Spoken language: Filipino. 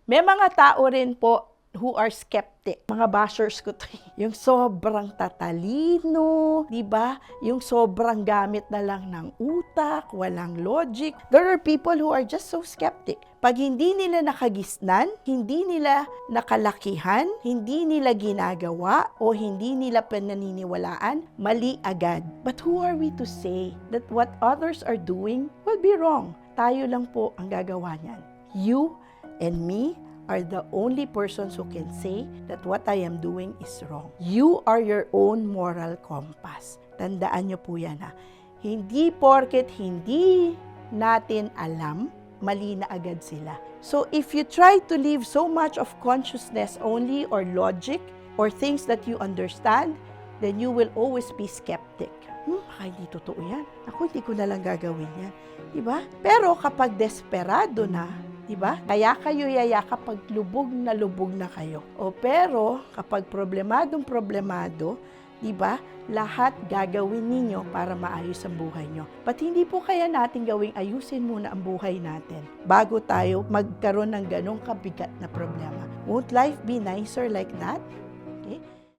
May mga tao rin po who are skeptic. Mga bashers ko to. Yung sobrang tatalino, di ba? Yung sobrang gamit na lang ng utak, walang logic. There are people who are just so skeptic. Pag hindi nila nakagisnan, hindi nila nakalakihan, hindi nila ginagawa, o hindi nila pananiniwalaan, mali agad. But who are we to say that what others are doing will be wrong? Tayo lang po ang gagawa niyan. You and me are the only persons who can say that what I am doing is wrong. You are your own moral compass. Tandaan niyo po yan ha. Hindi porket hindi natin alam, mali na agad sila. So if you try to live so much of consciousness only or logic or things that you understand, then you will always be skeptic. Baka hindi totoo yan. Ako, hindi ko na lang gagawin yan. Diba? Pero kapag desperado na, diba? Kaya kayo yaya kapag lubog na kayo. O pero, kapag problemado, diba? Lahat gagawin ninyo para maayos ang buhay nyo. But hindi po kaya natin gawing ayusin muna ang buhay natin bago tayo magkaroon ng ganong kabigat na problema. Won't life be nicer like that?